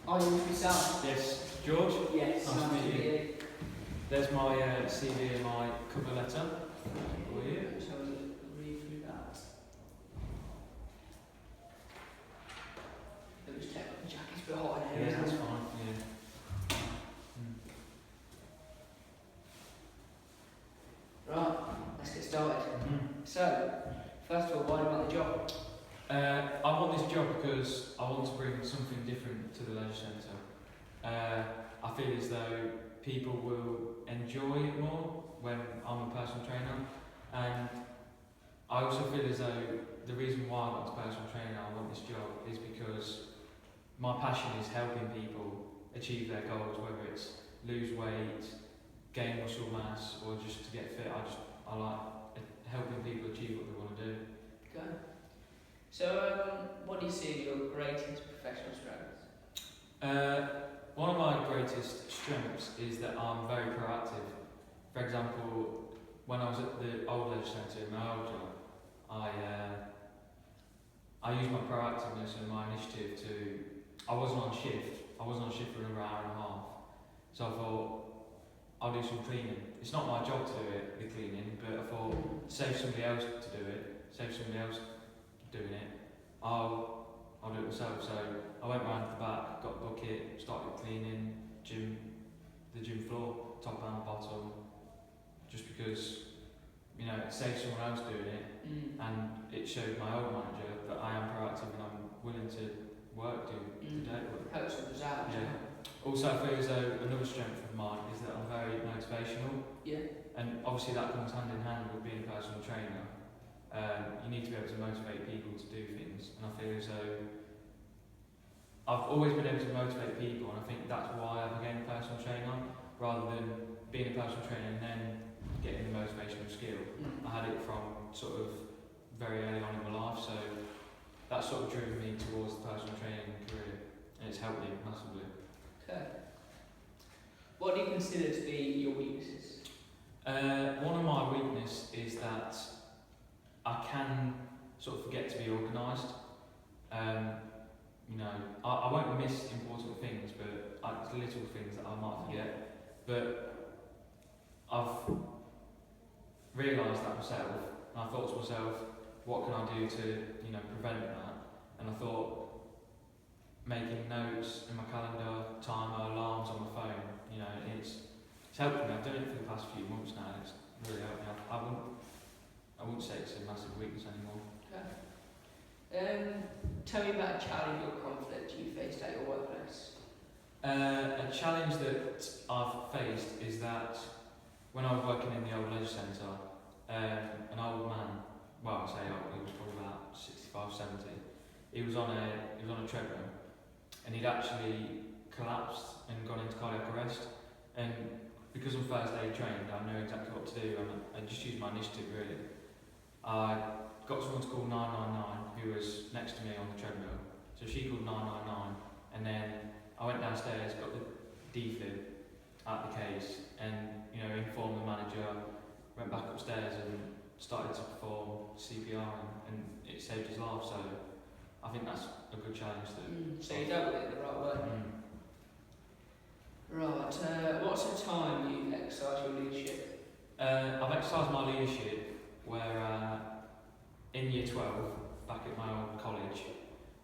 Oh, you must be Sam. Yes, George. Yes, Nice to meet you. you. There's my CV and my cover letter. For you. So read through that. Let me just take off the jacket, it's a bit hot in here. Yeah, that's isn't it? fine. Yeah. Right, let's get started. Mm. So, first of all, why do you want the job? I want this job because I want to bring something different to the leisure centre. I feel as though people will enjoy it more when I'm a personal trainer, and I also feel as though the reason why I want a personal trainer, I want this job, is because my passion is helping people achieve their goals, whether it's lose weight, gain muscle mass, or just to get fit. I like helping people achieve what they want to do. Okay. So, what do you see as your greatest professional strengths? One of my greatest strengths is that I'm very proactive. For example, when I was at the old leisure centre in my old job, I used my proactiveness and my initiative to. I wasn't on shift. I wasn't on shift for another hour and a half. So I thought, I'll do some cleaning. It's not my job to do it, the cleaning, but I thought, save somebody else to do it, save somebody else doing it, I'll do it myself. So I went round to the back, got a bucket, started cleaning the gym floor, top and bottom, just because, you know, it saves someone else doing it, and it showed my old manager that I am proactive and I'm willing to do the day work. Helps others out. Yeah. Also, I feel as though another strength of mine is that I'm very motivational. Yeah. And obviously that comes hand in hand with being a personal trainer. You need to be able to motivate people to do things, and I feel as though I've always been able to motivate people, and I think that's why I became a personal trainer, rather than being a personal trainer and then getting the motivational skill. I had it from sort of very early on in my life, so that sort of drew me towards the personal training career, and it's helped me massively. Okay. What do you consider to be your weaknesses? One of my weaknesses is that I can sort of forget to be organised. You know, I won't miss important things, but it's little things that I might forget. But I've realised that myself, and I thought to myself, what can I do to, you know, prevent that? And I thought, making notes in my calendar, timer, alarms on my phone, you know, it's helped me. I've done it for the past few months now, and it's really helped me. I wouldn't say it's a massive weakness anymore. Okay. Tell me about a challenge or conflict you faced at your workplace. A challenge that I've faced is that when I was working in the old leisure centre, an old man, well, I say old, he was probably about 65, 70, he was on a treadmill, and he'd actually collapsed and gone into cardiac arrest. And because I'm first aid trained, I know exactly what to do, and I just used my initiative really. I got someone to call 999 who was next to me on the treadmill. So she called 999, and then I went downstairs, got the defib out the case, and, you know, informed the manager, went back upstairs and started to perform CPR, and it saved his life. So I think that's a good challenge to. So you dealt with it the right way. Right. What's the time you've exercised your leadership? I've exercised my leadership where in year 12, back at my old college,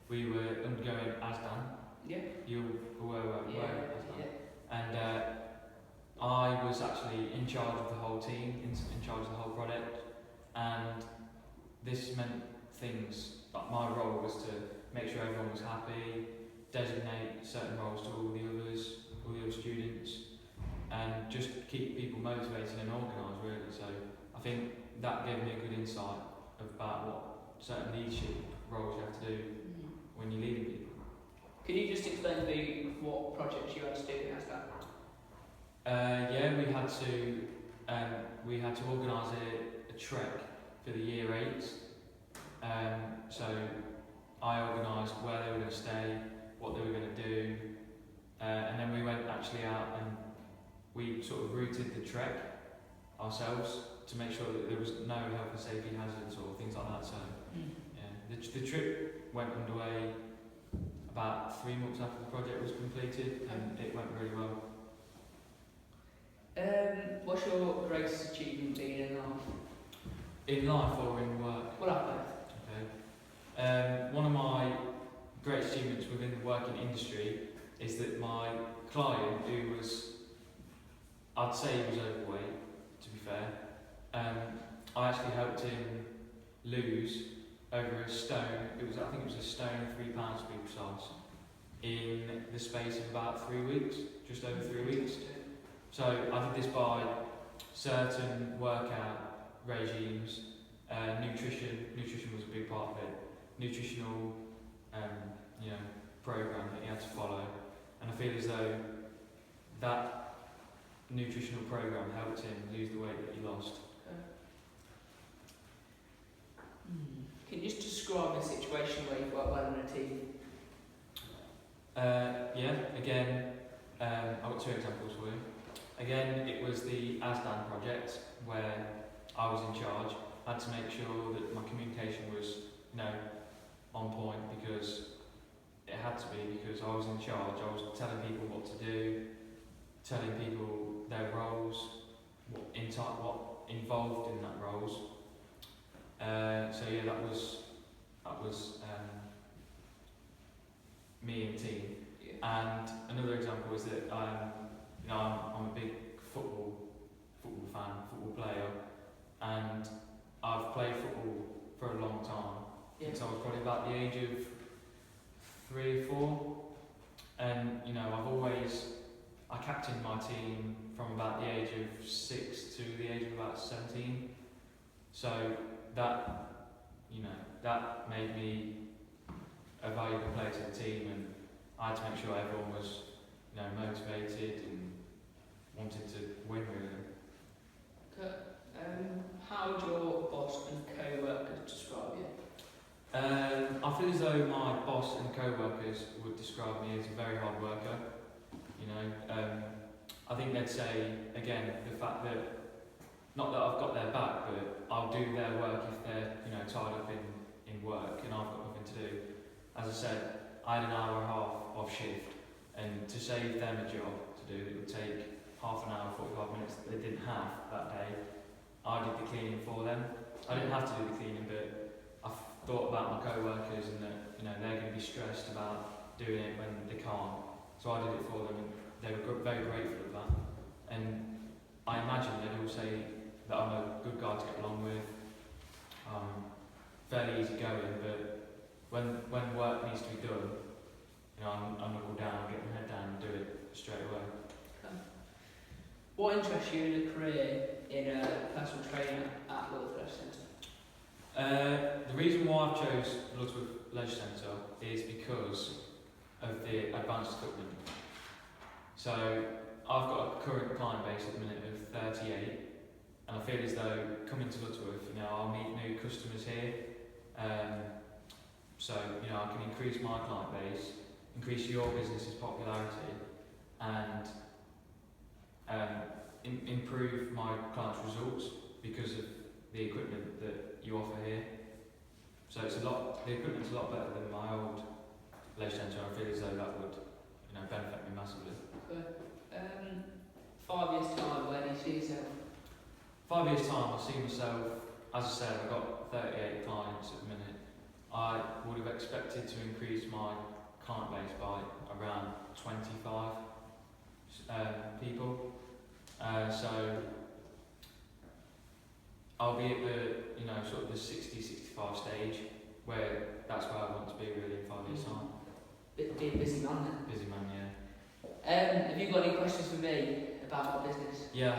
we were undergoing ASDAN. Yeah. You were ASDAN. Yeah. And I was actually in charge of the whole team, in charge of the whole product, and this meant things, like my role was to make sure everyone was happy, designate certain roles to all the other students, and just keep people motivated and organised really. So I think that gave me a good insight about what certain leadership roles you have to do when you're leading people. Can you just explain to me what projects you had to do as that? Yeah, we had to organise a trek for the year 8s. So I organised where they were going to stay, what they were going to do, and then we went actually out and we sort of routed the trek ourselves to make sure that there was no health and safety hazards or things like that. So yeah, the trip went underway about 3 months after the project was completed, and it went really well. What's your greatest achievement been in life? In life or in work? Well, I both. Okay. One of my greatest achievements within the working industry is that my client, who was, I'd say he was overweight, to be fair, I actually helped him lose over a stone. I think it was a stone and £3 to be precise, in the space of about 3 weeks, just over 3 weeks. So I did this by certain workout regimes, nutrition was a big part of it, nutritional program that he had to follow, and I feel as though that nutritional program helped him lose the weight that he lost. Can you just describe a situation where you've worked well in a team? I've got 2 examples for you. Again, it was the ASDAN project where I was in charge. I had to make sure that my communication was, on point, because it had to be, because I was in charge. I was telling people what to do, telling people their roles, what involved in that roles. That was me and team. And another example is that I'm a big football fan, football player, and I've played football for a long time. Since I was probably about the age of 3 or 4, and I captained my team from about the age of 6 to the age of about 17. So that made me a valuable player to the team, and I had to make sure everyone was motivated and wanted to win, really. Okay. How would your boss and co-workers describe you? I feel as though my boss and co-workers would describe me as a very hard worker. I think they'd say, again, the fact that, not that I've got their back, but I'll do their work if they're tied up in work and I've got nothing to do. As I said, I had an hour and a half of shift, and to save them a job to do, it would take half an hour, 45 minutes that they didn't have that day. I did the cleaning for them. I didn't have to do the cleaning, but I thought about my co-workers and that they're going to be stressed about doing it when they can't. So I did it for them, and they were very grateful of that. And I imagine they'd all say that I'm a good guy to get along with, fairly easy going, but when work needs to be done, I'm knuckle down, get my head down and do it straight away. Okay. What interests you in a career in a personal trainer at Lutterworth Leisure Centre? The reason why I've chose Lutterworth Leisure Centre is because of the advanced equipment. So I've got a current client base at the minute of 38, and I feel as though coming to Lutterworth, I'll meet new customers here. So I can increase my client base, increase your business's popularity, and improve my clients' results because of the equipment that you offer here. So the equipment's a lot better than my old leisure centre. I feel as though that would benefit me massively. Okay. 5 years time, where do you see yourself? 5 years time, I see myself, as I said, I've got 38 clients at the minute. I would have expected to increase my client base by around 25 people. So I'll be at the sort of the 60-65 stage, where that's where I want to be really in 5 years time. Be a busy man then. Busy man, yeah. Have you got any questions for me about my business? Yeah, I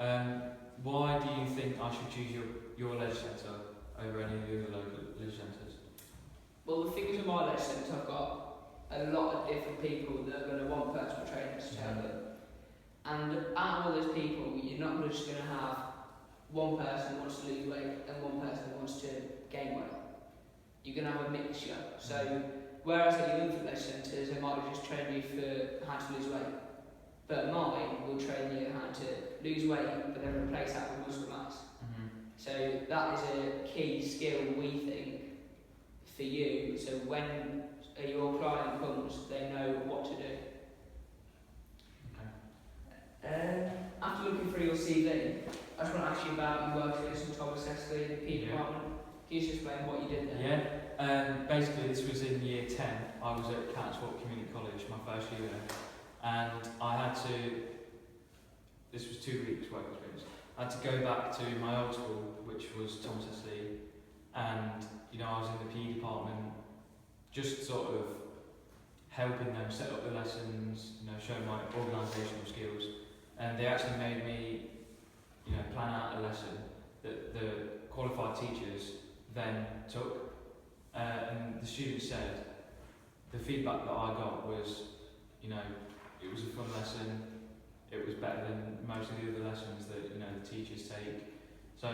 have. Why do you think I should choose your leisure centre over any of the other local leisure centres? Well, the thing is with my leisure centre, I've got a lot of different people that are going to want personal trainers to help them. And out of all those people, you're not just going to have one person who wants to lose weight and one person who wants to gain weight. You're going to have a mixture. So, whereas at your infant leisure centres, they might just train you for how to lose weight. But mine will train you how to lose weight, but then replace that with muscle mass. So that is a key skill, we think, for you. So when your client comes ones, they know what to do. Okay. After looking through your CV, I just want to ask you about you working at St Thomas Hesley in the P Yeah. department. Can you just explain what you did there? Yeah, basically this was in year 10. I was at Catswalk Community College, my first year, and I had to, this was 2 weeks work experience, I had to go back to my old school, which was Thomas Hesley, and I was in the PE department, just sort of helping them set up the lessons, showing my organisational skills, and they actually made me, plan out a lesson that the qualified teachers then took, and the students said the feedback that I got was, it was a fun lesson, it was better than most of the other lessons that the teachers take. So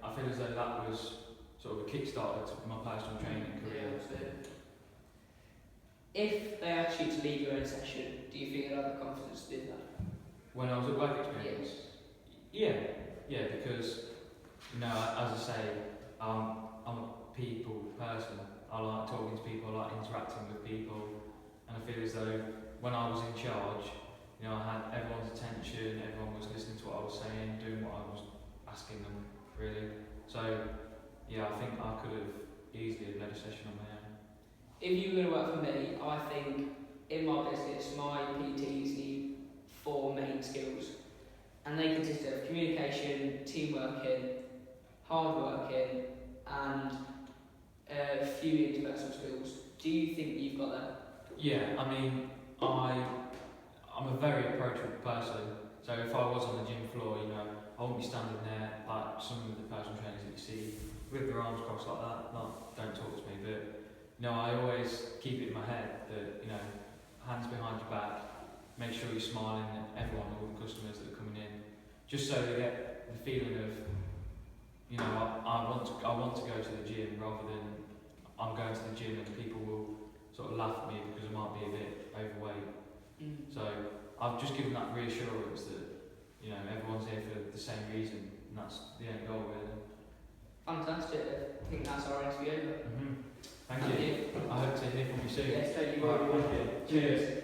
I feel as though that was sort of a kickstarter to my personal training career. Yeah, absolutely. If they asked you to lead your own session, do you think you'd have the confidence to do that? When I was at work experience, yeah, because as I say, I'm a people person. I like talking to people, I like interacting with people, and I feel as though when I was in charge, I had everyone's attention, everyone was listening to what I was saying, doing what I was asking them, really. So, yeah, I think I could have easily led a session on my own. If you were going to work for me, I think in my business, my PTs need 4 main skills, and they consist of communication, team working, hard working, and a few interpersonal skills. Do you think you've got that? Yeah, I mean, I'm a very approachable person, so if I was on the gym floor, I wouldn't be standing there like some of the personal trainers that you see with their arms crossed like that, like, don't talk to me, but I always keep it in my head that, hands behind your back, make sure you're smiling at everyone, all the customers that are coming in, just so they get the feeling of, I want to go to the gym rather than I'm going to the gym and people will sort of laugh at me because I might be a bit overweight. So I've just given that reassurance that everyone's here for the same reason, and that's the end goal, really. Fantastic. I think that's our interview over. Thank you. I hope to hear from you soon. Yes, thank you. Right, thank you. Cheers.